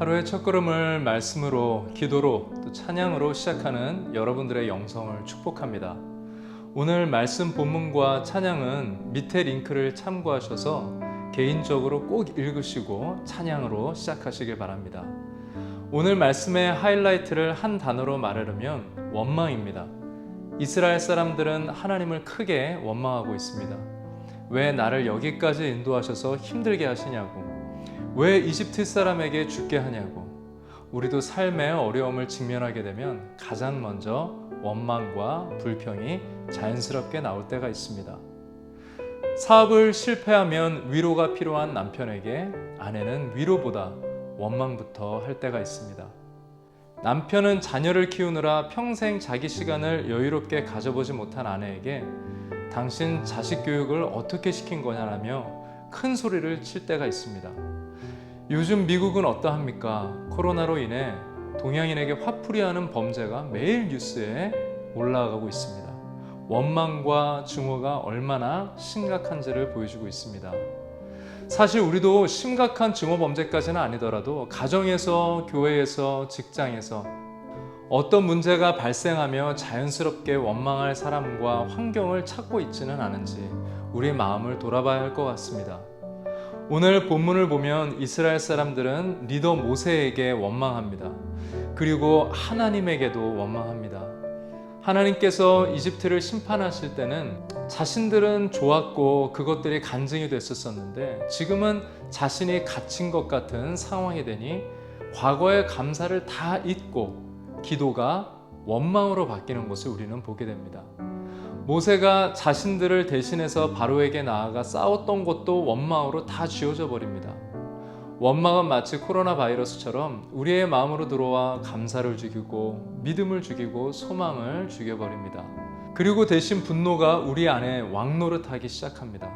하루의 첫걸음을 말씀으로, 기도로, 또 찬양으로 시작하는 여러분들의 영성을 축복합니다. 오늘 말씀 본문과 찬양은 밑에 링크를 참고하셔서 개인적으로 꼭 읽으시고 찬양으로 시작하시길 바랍니다. 오늘 말씀의 하이라이트를 한 단어로 말하려면 원망입니다. 이스라엘 사람들은 하나님을 크게 원망하고 있습니다. 왜 나를 여기까지 인도하셔서 힘들게 하시냐고, 왜 이집트 사람에게 죽게 하냐고. 우리도 삶의 어려움을 직면하게 되면 가장 먼저 원망과 불평이 자연스럽게 나올 때가 있습니다. 사업을 실패하면 위로가 필요한 남편에게 아내는 위로보다 원망부터 할 때가 있습니다. 남편은 자녀를 키우느라 평생 자기 시간을 여유롭게 가져보지 못한 아내에게 당신 자식 교육을 어떻게 시킨 거냐라며 큰 소리를 칠 때가 있습니다. 요즘 미국은 어떠합니까? 코로나로 인해 동양인에게 화풀이하는 범죄가 매일 뉴스에 올라가고 있습니다. 원망과 증오가 얼마나 심각한지를 보여주고 있습니다. 사실 우리도 심각한 증오 범죄까지는 아니더라도 가정에서, 교회에서, 직장에서 어떤 문제가 발생하며 자연스럽게 원망할 사람과 환경을 찾고 있지는 않은지 우리의 마음을 돌아봐야 할 것 같습니다. 오늘 본문을 보면 이스라엘 사람들은 리더 모세에게 원망합니다. 그리고 하나님에게도 원망합니다. 하나님께서 이집트를 심판하실 때는 자신들은 좋았고 그것들이 간증이 됐었는데 지금은 자신이 갇힌 것 같은 상황이 되니 과거의 감사를 다 잊고 기도가 원망으로 바뀌는 것을 우리는 보게 됩니다. 모세가 자신들을 대신해서 바로에게 나아가 싸웠던 것도 원망으로 다 지워져 버립니다. 원망은 마치 코로나 바이러스처럼 우리의 마음으로 들어와 감사를 죽이고 믿음을 죽이고 소망을 죽여버립니다. 그리고 대신 분노가 우리 안에 왕노릇하기 시작합니다.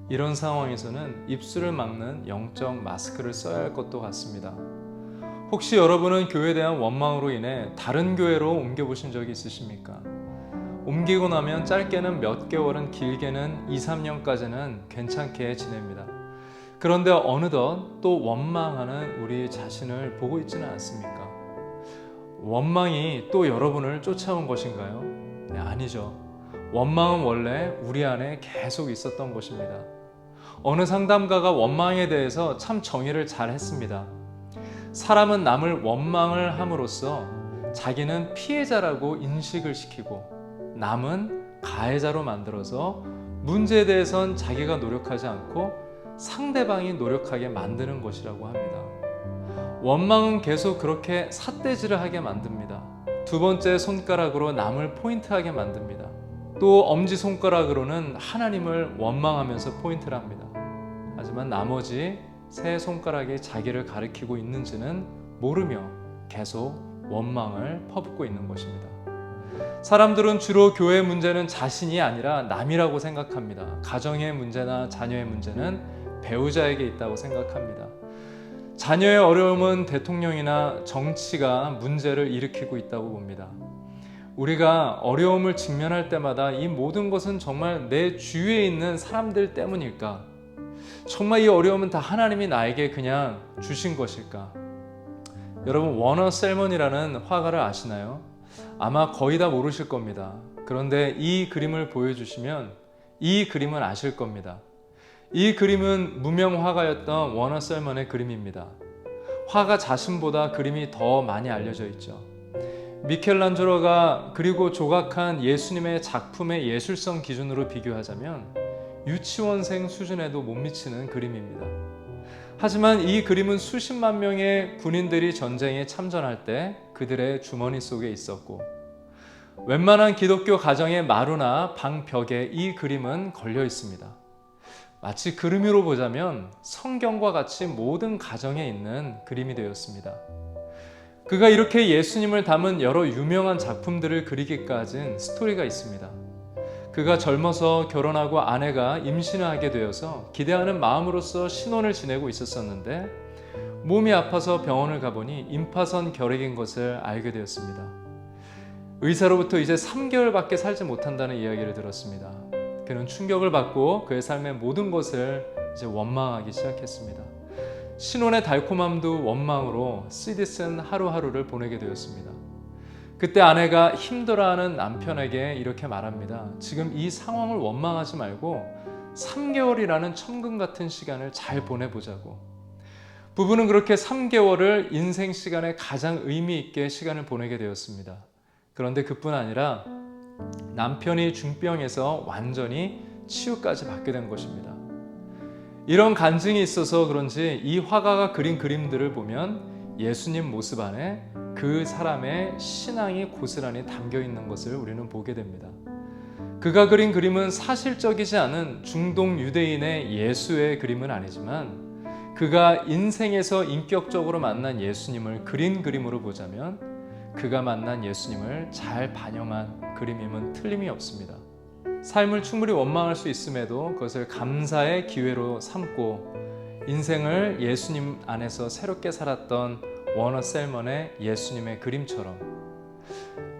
이런 상황에서는 입술을 막는 영적 마스크를 써야 할 것도 같습니다. 혹시 여러분은 교회에 대한 원망으로 인해 다른 교회로 옮겨보신 적이 있으십니까? 옮기고 나면 짧게는 몇 개월은 길게는 2, 3년까지는 괜찮게 지냅니다. 그런데 어느덧 또 원망하는 우리 자신을 보고 있지는 않습니까? 원망이 또 여러분을 쫓아온 것인가요? 네, 아니죠. 원망은 원래 우리 안에 계속 있었던 것입니다. 어느 상담가가 원망에 대해서 참 정의를 잘 했습니다. 사람은 남을 원망을 함으로써 자기는 피해자라고 인식을 시키고 남은 가해자로 만들어서 문제에 대해선 자기가 노력하지 않고 상대방이 노력하게 만드는 것이라고 합니다. 원망은 계속 그렇게 삿대질을 하게 만듭니다. 두 번째 손가락으로 남을 포인트하게 만듭니다. 또 엄지손가락으로는 하나님을 원망하면서 포인트를 합니다. 하지만 나머지 세 손가락이 자기를 가리키고 있는지는 모르며 계속 원망을 퍼붓고 있는 것입니다. 사람들은 주로 교회의 문제는 자신이 아니라 남이라고 생각합니다. 가정의 문제나 자녀의 문제는 배우자에게 있다고 생각합니다. 자녀의 어려움은 대통령이나 정치가 문제를 일으키고 있다고 봅니다. 우리가 어려움을 직면할 때마다 이 모든 것은 정말 내 주위에 있는 사람들 때문일까? 정말 이 어려움은 다 하나님이 나에게 그냥 주신 것일까? 여러분, 워너 셀먼이라는 화가를 아시나요? 아마 거의 다 모르실 겁니다. 그런데 이 그림을 보여주시면 이 그림은 아실 겁니다. 이 그림은 무명 화가였던 워너 셀먼의 그림입니다. 화가 자신보다 그림이 더 많이 알려져 있죠. 미켈란젤로가 그리고 조각한 예수님의 작품의 예술성 기준으로 비교하자면 유치원생 수준에도 못 미치는 그림입니다. 하지만 이 그림은 수십만 명의 군인들이 전쟁에 참전할 때 그들의 주머니 속에 있었고 웬만한 기독교 가정의 마루나 방 벽에 이 그림은 걸려 있습니다. 마치 그림으로 보자면 성경과 같이 모든 가정에 있는 그림이 되었습니다. 그가 이렇게 예수님을 담은 여러 유명한 작품들을 그리기까지는 스토리가 있습니다. 그가 젊어서 결혼하고 아내가 임신을 하게 되어서 기대하는 마음으로서 신혼을 지내고 있었는데 몸이 아파서 병원을 가보니 임파선 결핵인 것을 알게 되었습니다. 의사로부터 이제 3개월밖에 살지 못한다는 이야기를 들었습니다. 그는 충격을 받고 그의 삶의 모든 것을 이제 원망하기 시작했습니다. 신혼의 달콤함도 원망으로 쓰디 쓴 하루하루를 보내게 되었습니다. 그때 아내가 힘들어하는 남편에게 이렇게 말합니다. 지금 이 상황을 원망하지 말고 3개월이라는 천금 같은 시간을 잘 보내보자고. 부부는 그렇게 3개월을 인생 시간에 가장 의미 있게 시간을 보내게 되었습니다. 그런데 그뿐 아니라 남편이 중병에서 완전히 치유까지 받게 된 것입니다. 이런 간증이 있어서 그런지 이 화가가 그린 그림들을 보면 예수님 모습 안에 그 사람의 신앙이 고스란히 담겨 있는 것을 우리는 보게 됩니다. 그가 그린 그림은 사실적이지 않은 중동 유대인의 예수의 그림은 아니지만 그가 인생에서 인격적으로 만난 예수님을 그린 그림으로 보자면 그가 만난 예수님을 잘 반영한 그림임은 틀림이 없습니다. 삶을 충분히 원망할 수 있음에도 그것을 감사의 기회로 삼고 인생을 예수님 안에서 새롭게 살았던 워너 셀먼의 예수님의 그림처럼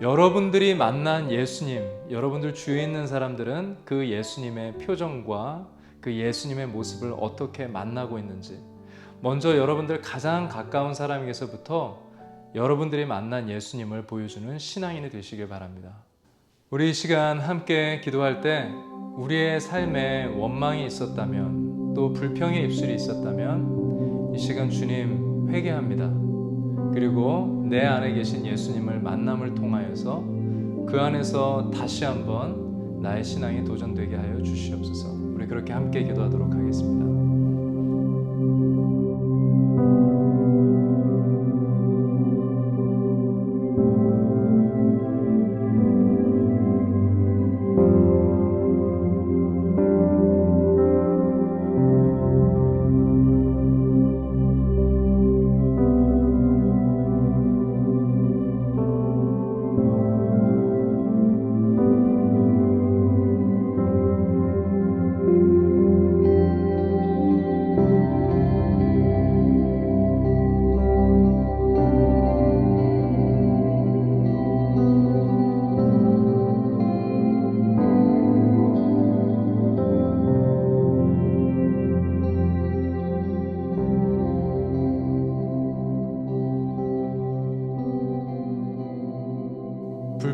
여러분들이 만난 예수님, 여러분들 주위에 있는 사람들은 그 예수님의 표정과 그 예수님의 모습을 어떻게 만나고 있는지 먼저 여러분들 가장 가까운 사람에게서부터 여러분들이 만난 예수님을 보여주는 신앙인이 되시길 바랍니다. 우리 이 시간 함께 기도할 때 우리의 삶에 원망이 있었다면 또 불평의 입술이 있었다면 이 시간 주님 회개합니다. 그리고 내 안에 계신 예수님을 만남을 통하여서 그 안에서 다시 한번 나의 신앙이 도전되게 하여 주시옵소서. 우리 그렇게 함께 기도하도록 하겠습니다.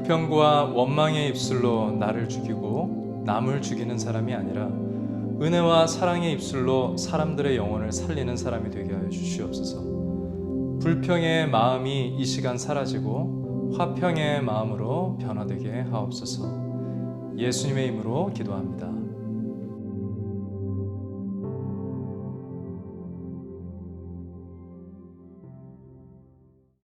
불평과 원망의 입술로 나를 죽이고 남을 죽이는 사람이 아니라 은혜와 사랑의 입술로 사람들의 영혼을 살리는 사람이 되게 하여 주시옵소서. 불평의 마음이 이 시간 사라지고 화평의 마음으로 변화되게 하옵소서. 예수님의 이름으로 기도합니다.